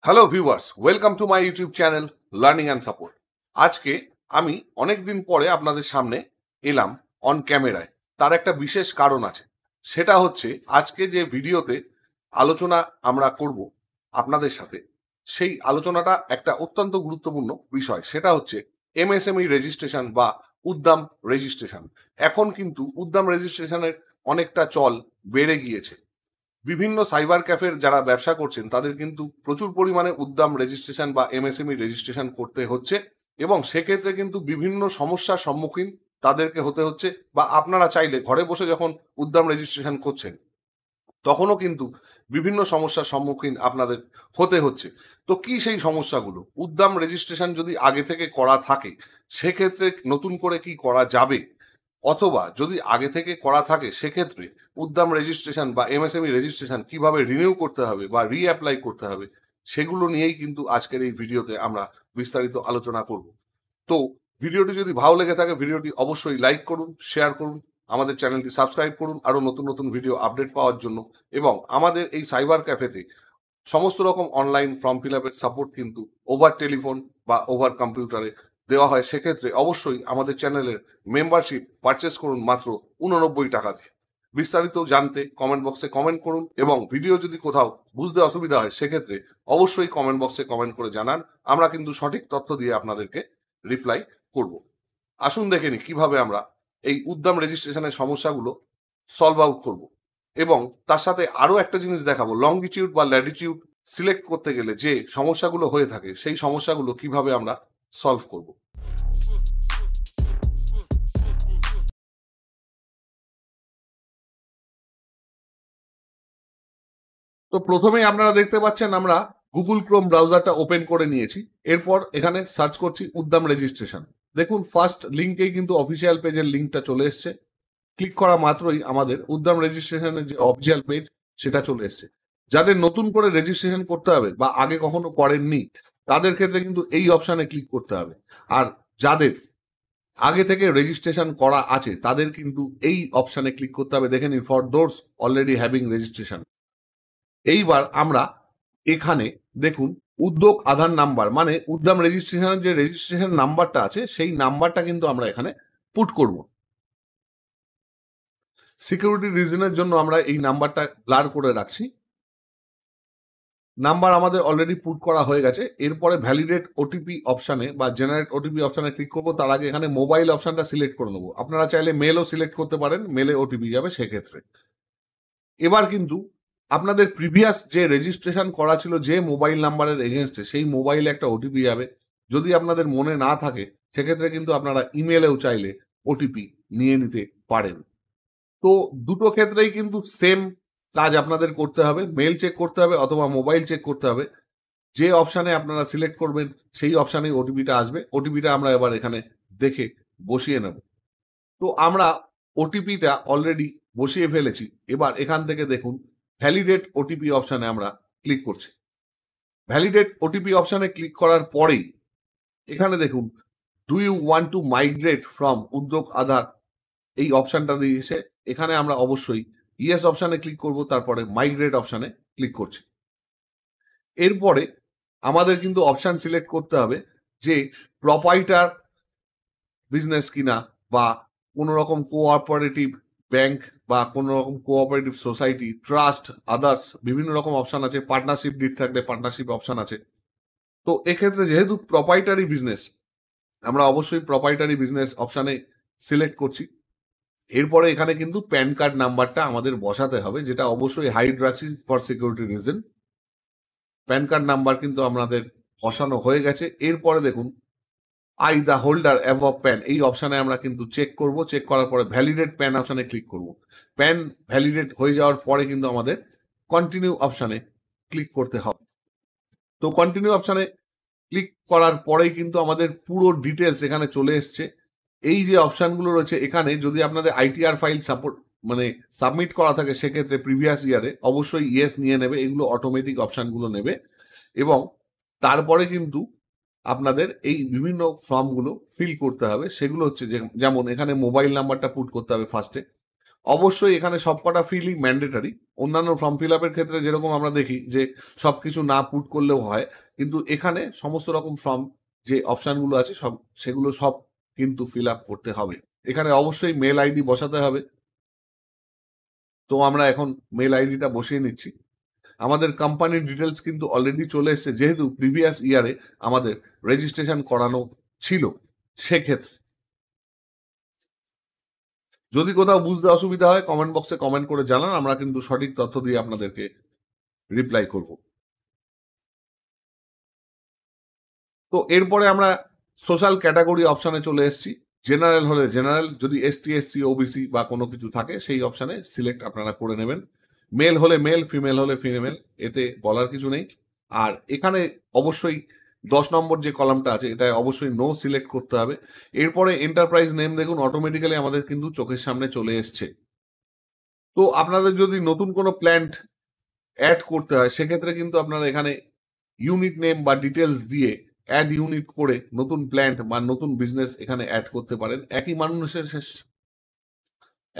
Hello viewers, welcome to my YouTube channel learning and support. আজকে আমি অনেক দিন পরে আপনাদের সামনে এলাম অন ক্যামেরায়। তার একটা বিশেষ কারণ আছে, সেটা হচ্ছে আজকে যে ভিডিওতে আলোচনা আমরা করব আপনাদের সাথে, সেই আলোচনাটা একটা অত্যন্ত গুরুত্বপূর্ণ বিষয়। সেটা হচ্ছে এমএসএমই রেজিস্ট্রেশন বা উদ্যম রেজিস্ট্রেশন। এখন কিন্তু উদ্যম রেজিস্ট্রেশনের অনেকটা চল বেড়ে গিয়েছে। বিভিন্ন সাইবার ক্যাফের যারা ব্যবসা করছেন তাদের কিন্তু প্রচুর পরিমাণে উদ্যম রেজিস্ট্রেশন বা এমএসএমই রেজিস্ট্রেশন করতে হচ্ছে, এবং সেক্ষেত্রে কিন্তু বিভিন্ন সমস্যার সম্মুখীন তাদেরকে হতে হচ্ছে। বা আপনারা চাইলে ঘরে বসে যখন উদ্যম রেজিস্ট্রেশন করছেন তখনও কিন্তু বিভিন্ন সমস্যার সম্মুখীন আপনাদের হতে হচ্ছে। তো কি সেই সমস্যাগুলো? উদ্যম রেজিস্ট্রেশন যদি আগে থেকে করা থাকে সেক্ষেত্রে নতুন করে কি করা যাবে, অথবা যদি আগে থেকে করা থাকে সেক্ষেত্রে উদ্যম রেজিস্ট্রেশন বা এমএসএমই রেজিস্ট্রেশন কিভাবে রিনিউ করতে হবে বা রিঅ্যাপ্লাই করতে হবে, সেগুলো নিয়েই কিন্তু আজকের এই ভিডিওতে আমরা বিস্তারিত আলোচনা করব। তো ভিডিওটি যদি ভালো লেগে থাকে ভিডিওটি অবশ্যই লাইক করুন, শেয়ার করুন, আমাদের চ্যানেলটি সাবস্ক্রাইব করুন আরও নতুন নতুন ভিডিও আপডেট পাওয়ার জন্য। এবং আমাদের এই সাইবার ক্যাফেতে সমস্ত রকম অনলাইন ফর্ম ফিল আপের সাপোর্ট কিন্তু ওভার টেলিফোন বা ওভার কম্পিউটারে দেওয়া হয়। সেক্ষেত্রে অবশ্যই আমাদের চ্যানেলের মেম্বারশিপ পারচেস করুন মাত্র 89 টাকা দিয়ে। বিস্তারিত জানতে কমেন্ট বক্সে কমেন্ট করুন, এবং ভিডিও যদি কোথাও বুঝতে অসুবিধা হয় সেক্ষেত্রে অবশ্যই কমেন্ট বক্সে কমেন্ট করে জানান। আমরা কিন্তু সঠিক তথ্য দিয়ে আপনাদেরকে রিপ্লাই করব। আসুন দেখে নিই কিভাবে আমরা এই উদ্যম রেজিস্ট্রেশনের সমস্যাগুলো সলভ আউট করব। এবং তার সাথে আরও একটা জিনিস দেখাবো, লংগিটিউড বা ল্যাটিটিউড সিলেক্ট করতে গেলে যে সমস্যাগুলো হয়ে থাকে সেই সমস্যাগুলো কিভাবে আমরা সলভ করব। তো প্রথমেই আপনারা দেখতে পাচ্ছেন আমরা গুগল ক্রোম ব্রাউজারটা ওপেন করে নিয়েছি। এরপর এখানে সার্চ করছি উদ্যম রেজিস্ট্রেশন। দেখুন ফার্স্ট লিঙ্কেই কিন্তু অফিসিয়াল পেজের লিঙ্কটা চলে এসছে। ক্লিক করা মাত্রই আমাদের উদ্যম রেজিস্ট্রেশনের যে অফিসিয়াল পেজ সেটা চলে এসছে। যাদের নতুন করে রেজিস্ট্রেশন করতে হবে বা আগে কখনো করেননি তাদের ক্ষেত্রে কিন্তু এই অপশানে ক্লিক করতে হবে। আর যাদের আগে থেকে রেজিস্ট্রেশন করা আছে তাদের কিন্তু এই অপশানে ক্লিক করতে হবে। দেখে নিন, for those already having registration. এইবার আমরা এখানে দেখুন উদ্যোগ আধার নাম্বার, মানে উদ্যম রেজিস্ট্রেশনের যে রেজিস্ট্রেশন নাম্বারটা আছে সেই নাম্বারটা কিন্তু আমরা এখানে পুট করব। সিকিউরিটি রিজনের জন্য আমরা এই নাম্বারটা ব্লার করে রাখছি। নাম্বার আমাদের অলরেডি পুট করা হয়ে গেছে। এরপরে ভ্যালিডেট ওটিপি অপশানে বা জেনারেট ওটিপি অপশানে ক্লিক করবো। তার আগে এখানে মোবাইল অপশানটা সিলেক্ট করে নেবো। আপনারা চাইলে মেলও সিলেক্ট করতে পারেন, মেলে ওটিপি যাবে সেক্ষেত্রে। এবার কিন্তু আপনাদের প্রিভিয়াস যে রেজিস্ট্রেশন করা ছিল যে মোবাইল নাম্বারের এগেনস্টে, সেই মোবাইলে একটা ওটিপি যাবে। যদি আপনাদের মনে না থাকে সেক্ষেত্রে কিন্তু আপনারা ইমেলেও চাইলে ওটিপি নিয়ে নিতে পারেন। তো দুটো ক্ষেত্রেই কিন্তু সেম কাজ আপনাদের করতে হবে, মেল চেক করতে হবে অথবা মোবাইল চেক করতে হবে। যে অপশানে আপনারা সিলেক্ট করবেন সেই অপশানেই ওটিপিটা আসবে। ওটিপিটা আমরা এবার এখানে দেখে বসিয়ে নেব। তো আমরা ওটিপিটা অলরেডি বসিয়ে ফেলেছি। এবার এখান থেকে দেখুন ভ্যালিডেট ওটিপি অপশানে আমরা ক্লিক করছি। ভ্যালিডেট ওটিপি অপশানে ক্লিক করার পরেই এখানে দেখুন do you want to migrate from Udyog Aadhaar, এই অপশানটা দিয়েছে। এখানে আমরা অবশ্যই ইয়েস অপশানে ক্লিক করব, তারপরে মাইগ্রেট অপশানে ক্লিক করছি। এরপরে আমাদের কিন্তু অপশান সিলেক্ট করতে হবে যে প্রপাইটার বিজনেস কিনা, বা কোনো রকম কোঅপারেটিভ ব্যাংক বা কোনো রকম কোঅপারেটিভ সোসাইটি, ট্রাস্ট, আদার্স বিভিন্ন রকম অপশান আছে। পার্টনারশিপ ডিড থাকলে পার্টনারশিপ অপশান আছে। তো এক্ষেত্রে যেহেতু প্রপাইটারি বিজনেস, আমরা অবশ্যই প্রপাইটারি বিজনেস অপশানে সিলেক্ট করছি। এরপরে এখানে কিন্তু প্যান কার্ড নাম্বারটা আমাদের বসাতে হবে, যেটা অবশ্যই হাইড রাখছি for security reason. Pan card number কিন্তু আমাদের বসানো হয়ে গেছে। এরপরে দেখুন I the holder above pan, এই অপশানে আমরা কিন্তু চেক করব। চেক করার পরে ভ্যালিডেট প্যান অপশানে ক্লিক করব। প্যান ভ্যালিডেট হয়ে যাওয়ার পরে কিন্তু আমাদের কন্টিনিউ অপশানে ক্লিক করতে হবে। তো কন্টিনিউ অপশানে ক্লিক করার পরেই কিন্তু আমাদের পুরো ডিটেলস এখানে চলে এসছে। এই যে অপশানগুলো রয়েছে এখানে যদি আপনাদের আইটিআর ফাইল সাপোর্ট মানে সাবমিট করা থাকে সেক্ষেত্রে প্রিভিয়াস ইয়ারে অবশ্যই ইয়েস নিয়ে নেবে, এগুলো অটোমেটিক অপশানগুলো নেবে। এবং তারপরে কিন্তু আপনাদের এই বিভিন্ন ফর্মগুলো ফিল করতে হবে। সেগুলো হচ্ছে যেমন এখানে মোবাইল নাম্বারটা পুট করতে হবে ফার্স্টে, অবশ্যই এখানে সবকটা ফিলই ম্যান্ডেটারি। অন্যান্য ফর্ম ফিল আপের ক্ষেত্রে যেরকম আমরা দেখি যে সবকিছু না পুট করলেও হয়, কিন্তু এখানে সমস্ত রকম ফর্ম যে অপশনগুলো আছে সেগুলো সব কিন্তু ফিল আপ করতে হবে। এখানে অবশ্যই মেল আইডি বসাতে হবে। তো আমরা এখন মেল আইডিটা বসিয়ে নিচ্ছি। আমাদের কোম্পানির ডিটেলস কিন্তু অলরেডি চলে এসেছে, যেহেতু প্রিভিয়াস ইয়ারে আমাদের রেজিস্ট্রেশন করানো ছিল। সেক্ষেত্রে যদি কোথাও বুঝতে অসুবিধা হয় কমেন্ট বক্সে কমেন্ট করে জানান, আমরা কিন্তু সঠিক তথ্য দিয়ে আপনাদেরকে রিপ্লাই করব। তো এরপরে আমরা সোশ্যাল ক্যাটাগরি অপশনে চলে এসেছি। জেনারেল হলে জেনারেল, যদি এসটি এসসি ওবিসি বা কোনো কিছু থাকে সেই অপশনে সিলেক্ট আপনারা করে নেবেন। মেল হলে মেল, ফিমেল হলে ফিমেল, এতে বলার কিছু নেই। আর এখানে অবশ্যই 10 নম্বর যে কলামটা আছে এটা অবশ্যই নো সিলেক্ট করতে হবে। এরপরে এন্টারপ্রাইজ নেম দেখুন অটোমেটিক্যালি আমাদের কিন্তু চোখের সামনে চলে এসছে। তো আপনাদের যদি নতুন কোনো প্ল্যান্ট অ্যাড করতে হয় সেক্ষেত্রে কিন্তু আপনারা এখানে ইউনিট নেম বা ডিটেলস দিয়ে অ্যাড ইউনিট করে নতুন প্ল্যান্ট বা নতুন বিজনেস এখানে অ্যাড করতে পারেন।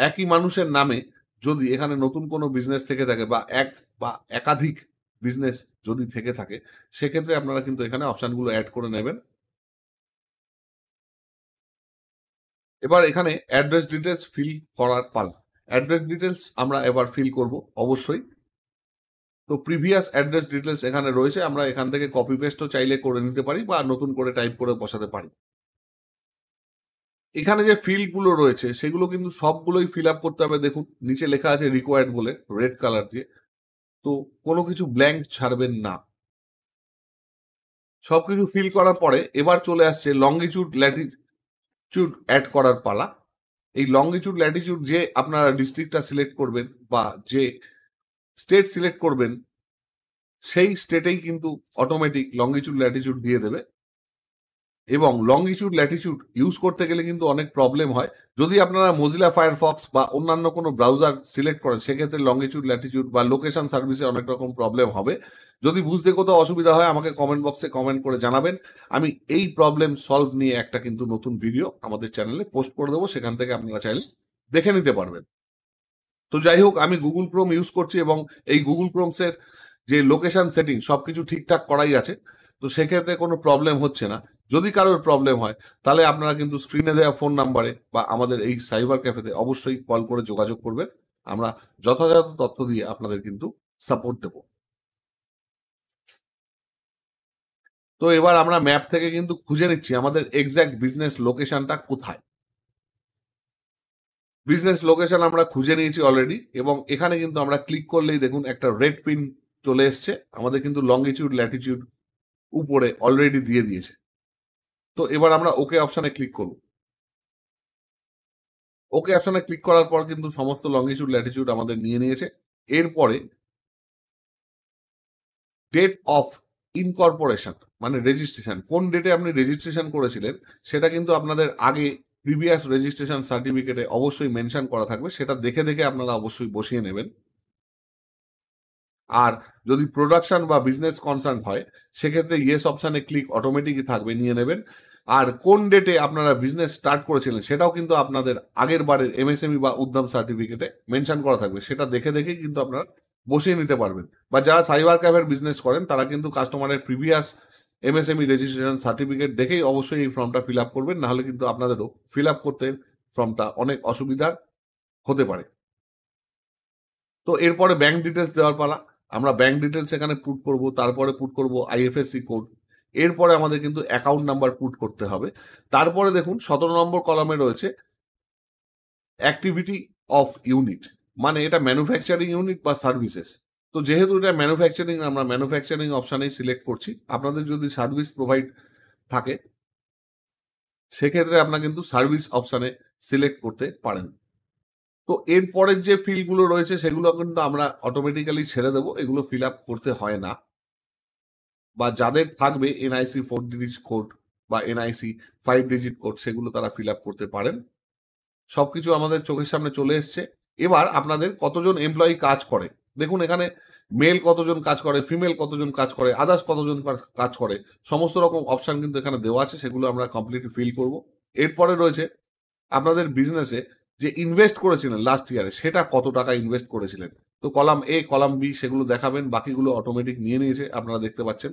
একই মানুষের নামে যদি এখানে নতুন কোনো বিজনেস থেকে থাকে বা একাধিক বিজনেস যদি থেকে থাকে সেক্ষেত্রে আপনারা কিন্তু এখানে অপশনগুলো অ্যাড করে নেবেন। এবার এখানে অ্যাড্রেস ডিটেলস ফিল করার পালা। অ্যাড্রেস ডিটেলস আমরা এবার ফিল করব অবশ্যই। তো প্রিভিয়াস অ্যাড্রেস ডিটেলস এখানে রয়েছে, আমরা এখান থেকে কপি পেস্টও চাইলে করে নিতে পারি বা নতুন করে টাইপ করে বসাতে পারি। এখানে যে ফিল্ডগুলো রয়েছে সেগুলো কিন্তু সবগুলোই ফিল আপ করতে হবে। দেখুন নিচে লেখা আছে রিকোয়ার্ড বলে রেড কালার দিয়ে, তো কোনো কিছু ব্ল্যাঙ্ক ছাড়বেন না। সবকিছু ফিল করার পরে এবার চলে আসছে লঙ্গিটিউড ল্যাটিটিউড অ্যাড করার পালা। এই লঙ্গিটিউড ল্যাটিটিউড যে আপনারা ডিস্ট্রিক্টটা সিলেক্ট করবেন বা যে স্টেট সিলেক্ট করবেন সেই স্টেটেই কিন্তু অটোমেটিক লঙ্গিটিউড ল্যাটিটিউড দিয়ে দেবে। এবং লঙ্গিটিউড ল্যাটিটিউড ইউজ করতে গেলে কিন্তু অনেক প্রবলেম হয়। যদি আপনারা মোজিলা ফায়ারফক্স বা অন্যান্য কোনো ব্রাউজার সিলেক্ট করেন সেক্ষেত্রে লঙ্গিটিউড ল্যাটিটিউড বা লোকেশন সার্ভিসে অনেক রকম প্রবলেম হবে। যদি বুঝতে কোথাও অসুবিধা হয় আমাকে কমেন্ট বক্সে কমেন্ট করে জানাবেন। আমি এই প্রবলেম সলভ নিয়ে একটা কিন্তু নতুন ভিডিও আমাদের চ্যানেলে পোস্ট করে দেবো, সেখান থেকে আপনারা চাইলে দেখে নিতে পারবেন। তো যাই হোক, আমি গুগল ক্রোম ইউজ করছি এবং এই গুগল ক্রোমসের যে লোকেশন সেটিং সবকিছু ঠিকঠাক করাই আছে, তো সেক্ষেত্রে কোনো প্রবলেম হচ্ছে না। যদি কারোর প্রবলেম হয় তাহলে আপনারা কিন্তু স্ক্রিনে দেওয়া ফোন নাম্বারে বা আমাদের এই সাইবার ক্যাফেতে অবশ্যই কল করে যোগাযোগ করবেন। আমরা যথাযথ তথ্য দিয়ে আপনাদের কিন্তু সাপোর্ট দেব। তো এবার আমরা ম্যাপ থেকে কিন্তু খুঁজে নিচ্ছি আমাদের এক্স্যাক্ট বিজনেস লোকেশনটা কোথায়। বিজনেস লোকেশন আমরা খুঁজে নিয়েছি অলরেডি এবং এখানে কিন্তু আমরা ক্লিক করলেই দেখুন একটা রেড পিন চলে এসছে। আমাদের কিন্তু লঙ্গিটিউড ল্যাটিটিউড উপরে অলরেডি দিয়ে দিয়েছে। তো এবার আমরা ওকে অপশনে ক্লিক করব। ওকে অপশনে ক্লিক করার পর কিন্তু সমস্ত লঙ্গিটিউড ল্যাটিটিউড আমাদের নিয়ে নিয়েছে। এরপরে ডেট অফ ইনকর্পোরেশন মানে রেজিস্ট্রেশন, কোন ডেটে আপনি রেজিস্ট্রেশন করেছিলেন সেটা কিন্তু আপনাদের আগে প্রিভিয়াস রেজিস্ট্রেশন সার্টিফিকেটে অবশ্যই মেনশন করা থাকবে, সেটা দেখে দেখে আপনারা অবশ্যই বসিয়ে নেবেন। আর যদি প্রোডাকশন বা বিজনেস কনসার্ন হয় সেক্ষেত্রে ইয়েস অপশনে ক্লিক অটোমেটিকই থাকবে, নিয়ে নেবেন। আর কোন ডেটে আপনারা বিজনেস স্টার্ট করেছিলেন সেটাও কিন্তু আপনাদের আগের বারের এমএসএমই বা উদ্যম সার্টিফিকেটে মেনশন করা থাকবে, সেটা দেখে দেখেই কিন্তু আপনারা বসিয়ে নিতে পারবেন। বা যারা সাইবার ক্যাফের বিজনেস করেন তারা কিন্তু কাস্টমারের প্রিভিয়াস এমএসএমই রেজিস্ট্রেশন সার্টিফিকেট দেখেই অবশ্যই এই ফর্মটা ফিল আপ করবেন, নাহলে কিন্তু আপনাদেরও ফিল আপ করতে ফর্মটা অনেক অসুবিধার হতে পারে। তো এরপরে ব্যাংক ডিটেলস দেওয়ার পালা। আমরা ব্যাংক ডিটেলস এখানে পুট করব, তারপরে পুট করব আইএফএসসি কোড, এরপরে আমাদের কিন্তু অ্যাকাউন্ট নাম্বার পুট করতে হবে। তারপরে দেখুন 17 নম্বর কলামে রয়েছে অ্যাক্টিভিটি অফ ইউনিট, মানে এটা ম্যানুফ্যাকচারিং ইউনিট বা সার্ভিসেস। তো যেহেতু এটা ম্যানুফ্যাকচারিং, আমরা ম্যানুফ্যাকচারিং অপশানেই সিলেক্ট করছি। আপনাদের যদি সার্ভিস প্রোভাইড থাকে সেক্ষেত্রে আপনারা কিন্তু সার্ভিস অপশানে সিলেক্ট করতে পারেন। তো এরপরের যে ফিল্ডগুলো রয়েছে সেগুলো কিন্তু আমরা অটোমেটিক্যালি ছেড়ে দেবো, এগুলো ফিল আপ করতে হয় না। বা যাদের থাকবে এনআইসি 4 ডিজিট কোড বা এনআইসি 5 ডিজিট কোড সেগুলো তারা ফিল আপ করতে পারেন। সবকিছু আমাদের চোখের সামনে চলে এসছে। এবার আপনাদের কতজন এমপ্লয়ি কাজ করে দেখুন, এখানে মেল কতজন কাজ করে, ফিমেল কতজন কাজ করে, আদার্স কতজন কাজ করে, সমস্ত রকম অপশন কিন্তু এখানে দেওয়া আছে, সেগুলো আমরা কমপ্লিটলি ফিল করব। এরপরে রয়েছে আপনাদের বিজনেসে যে ইনভেস্ট করেছিলেন লাস্ট ইয়ারে সেটা কত টাকা ইনভেস্ট করেছিলেন। তো কলাম এ কলাম বি সেগুলো দেখাবেন, বাকিগুলো অটোমেটিক নিয়ে নিয়েছে আপনারা দেখতে পাচ্ছেন।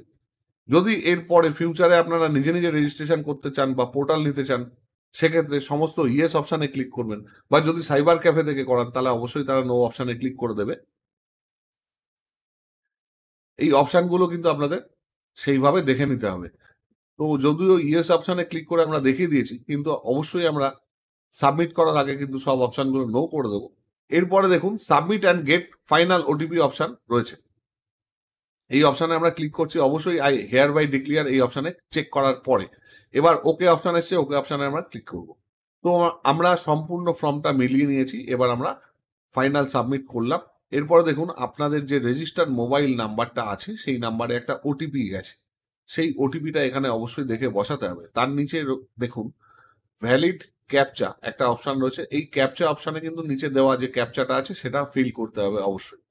যদি এরপরে ফিউচারে আপনারা নিজে নিজে রেজিস্ট্রেশন করতে চান বা পোর্টাল নিতে চান, সেক্ষেত্রে সমস্ত ইয়েস অপশানে ক্লিক করবেন, বা যদি সাইবার ক্যাফে থেকে করান তাহলে অবশ্যই তারা নো অপশানে ক্লিক করে দেবে। এই অপশানগুলো কিন্তু আপনাদের সেইভাবে দেখে নিতে হবে। তো যদিও ইয়েস অপশানে ক্লিক করে আমরা দেখিয়ে দিয়েছি, কিন্তু অবশ্যই আমরা সাবমিট করার আগে কিন্তু সব অপশানগুলো নো করে দেবো। এরপরে দেখুন submit and get final OTP option রয়েছে। এই অপশানে আমরা ক্লিক করছি, অবশ্যই আই হেয়ার বাই ডিক্লিয়ার এই অপশানে চেক করার পরে এবার ওকে অপশান এসছে, ওকে অপশানে আমরা ক্লিক করব। তো আমরা সম্পূর্ণ ফর্মটা মিলিয়ে নিয়েছি, এবার আমরা ফাইনাল সাবমিট করলাম। এরপরে দেখুন আপনাদের যে রেজিস্টার্ড মোবাইল নাম্বারটা আছে সেই নাম্বারে একটা ওটিপি গেছে, সেই ওটিপিটা এখানে অবশ্যই দেখে বসাতে হবে। তার নিচে দেখুন ভ্যালিড ক্যাপচা একটা অপশান রয়েছে, এই ক্যাপচা অপশানে কিন্তু নিচে দেওয়া যে ক্যাপচাটা আছে সেটা ফিল করতে হবে অবশ্যই।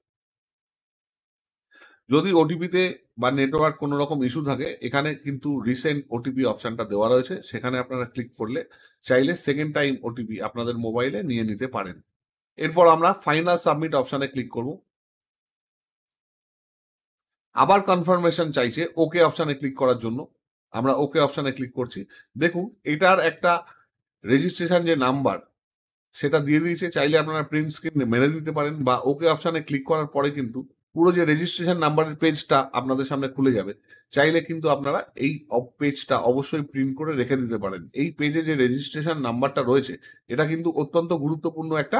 যদি ওটিপিতে বা নেটওয়ার্ক কোনো রকম ইস্যু থাকে, এখানে কিন্তু রিসেন্ট ওটিপি অপশনটা দেওয়া রয়েছে, সেখানে আপনারা ক্লিক করলে চাইলে সেকেন্ড টাইম ওটিপি আপনাদের মোবাইলে নিয়ে নিতে পারেন। এরপর আমরা ফাইনাল সাবমিট অপশনে ক্লিক করব। আবার কনফার্মেশন চাইছে ওকে অপশনে ক্লিক করার জন্য, আমরা ওকে অপশনে ক্লিক করছি। দেখুন এটার একটা রেজিস্ট্রেশন যে নাম্বার সেটা দিয়ে দিয়েছে, চাইলে আপনারা প্রিন্ট স্ক্রিন মেরে দিতে পারেন, বা ওকে অপশনে ক্লিক করার পরে কিন্তু পুরো যে রেজিস্ট্রেশন নাম্বারের পেজটা আপনাদের সামনে খুলে যাবে। চাইলে কিন্তু আপনারা এই পেজটা অবশ্যই প্রিন্ট করে রেখে দিতে পারেন। এই পেজে যে রেজিস্ট্রেশন নাম্বারটা রয়েছে এটা কিন্তু অত্যন্ত গুরুত্বপূর্ণ একটা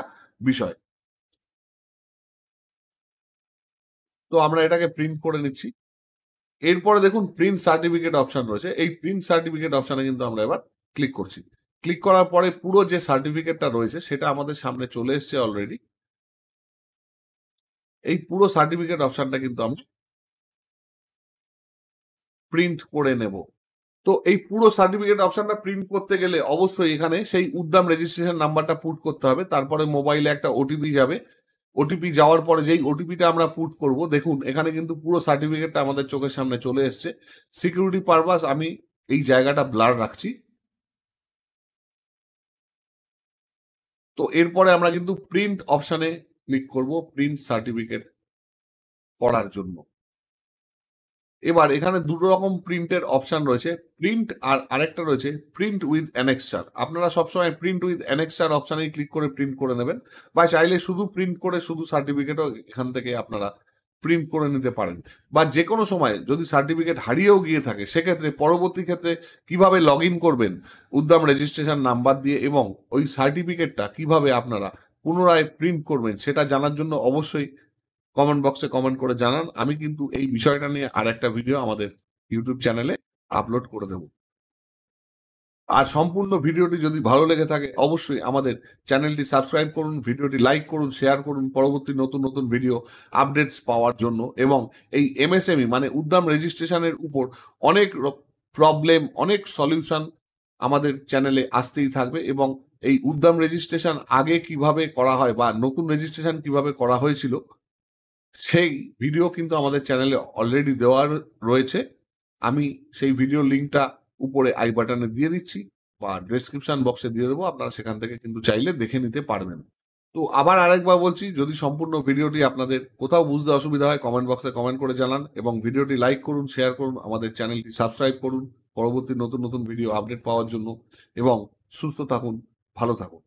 বিষয়। তো আমরা এটাকে প্রিন্ট করে নিচ্ছি। এরপরে দেখুন প্রিন্ট সার্টিফিকেট অপশন রয়েছে, এই প্রিন্ট সার্টিফিকেট অপশনে কিন্তু আমরা এবার ক্লিক করছি। ক্লিক করার পরে পুরো যে সার্টিফিকেটটা রয়েছে সেটা আমাদের সামনে চলে এসছে অলরেডি। এই পুরো সার্টিফিকেট অপশনটা কিন্তু আমরা প্রিন্ট করে নেব। তো এই পুরো সার্টিফিকেট অপশনটা প্রিন্ট করতে গেলে অবশ্যই এখানে সেই উদ্দাম রেজিস্ট্রেশন নাম্বারটা পুট করতে হবে, তারপরে মোবাইলে একটা ওটিপি যাবে। ওটিপি যাওয়ার পরে যেই ওটিপিটা আমরা পুট করব, দেখুন এখানে কিন্তু পুরো সার্টিফিকেটটা আমাদের চোখের সামনে চলে এসছে। সিকিউরিটি পারপাস আমি এই জায়গাটা ব্লার রাখছি। তো এরপরে আমরা কিন্তু প্রিন্ট অপশনে ক্লিক করব প্রিন্ট সার্টিফিকেট পড়ার জন্য। এবার এখানে দুটো রকম প্রিন্টের অপশন রয়েছে, প্রিন্ট আর আরেকটা রয়েছে প্রিন্ট উইথ অ্যানেক্সার। আপনারা সবসময় প্রিন্ট উইথ অ্যানেক্সার অপশানে ক্লিক করে প্রিন্ট করে নেবেন, বা চাইলে শুধু প্রিন্ট করে শুধু সার্টিফিকেটও এখান থেকে আপনারা প্রিন্ট করে নিতে পারেন। বা যে কোনো সময় যদি সার্টিফিকেট হারিয়েও গিয়ে থাকে, সেক্ষেত্রে পরবর্তী ক্ষেত্রে কিভাবে লগ ইন করবেন উদ্দাম রেজিস্ট্রেশন নাম্বার দিয়ে, এবং ওই সার্টিফিকেটটা কিভাবে আপনারা পুনরায় প্রিন্ট করবেন সেটা জানার জন্য অবশ্যই কমেন্ট বক্সে কমেন্ট করে জানান। আমি কিন্তু এই বিষয়টা নিয়ে আর একটা ভিডিও আমাদের ইউটিউব চ্যানেলে আপলোড করে দেব। আর সম্পূর্ণ ভিডিওটি যদি ভালো লেগে থাকে অবশ্যই আমাদের চ্যানেলটি সাবস্ক্রাইব করুন, ভিডিওটি লাইক করুন, শেয়ার করুন পরবর্তী নতুন নতুন ভিডিও আপডেটস পাওয়ার জন্য। এবং এই এমএসএমই মানে উদ্দাম রেজিস্ট্রেশনের উপর অনেক প্রবলেম, অনেক সলিউশন আমাদের চ্যানেলে আসতেই থাকবে, এবং এই উদ্দাম রেজিস্ট্রেশন আগে কিভাবে করা হয় বা নতুন রেজিস্ট্রেশন কিভাবে করা হয়েছিল সেই ভিডিও কিন্তু আমাদের চ্যানেলে অলরেডি দেওয়া রয়েছে। আমি সেই ভিডিও লিঙ্কটা উপরে আই বাটনে দিয়ে দিচ্ছি বা ডেসক্রিপশন বক্সে দিয়ে দেবো, আপনারা সেখান থেকে কিন্তু চাইলে দেখে নিতে পারবেন। তো আবার আরেকবার বলছি, যদি সম্পূর্ণ ভিডিওটি আপনাদের কোথাও বুঝতে অসুবিধা হয় কমেন্ট বক্সে কমেন্ট করে জানান, এবং ভিডিওটি লাইক করুন, শেয়ার করুন, আমাদের চ্যানেলটি সাবস্ক্রাইব করুন পরবর্তী নতুন নতুন ভিডিও আপডেট পাওয়ার জন্য। এবং সুস্থ থাকুন, ভালো থাকুন।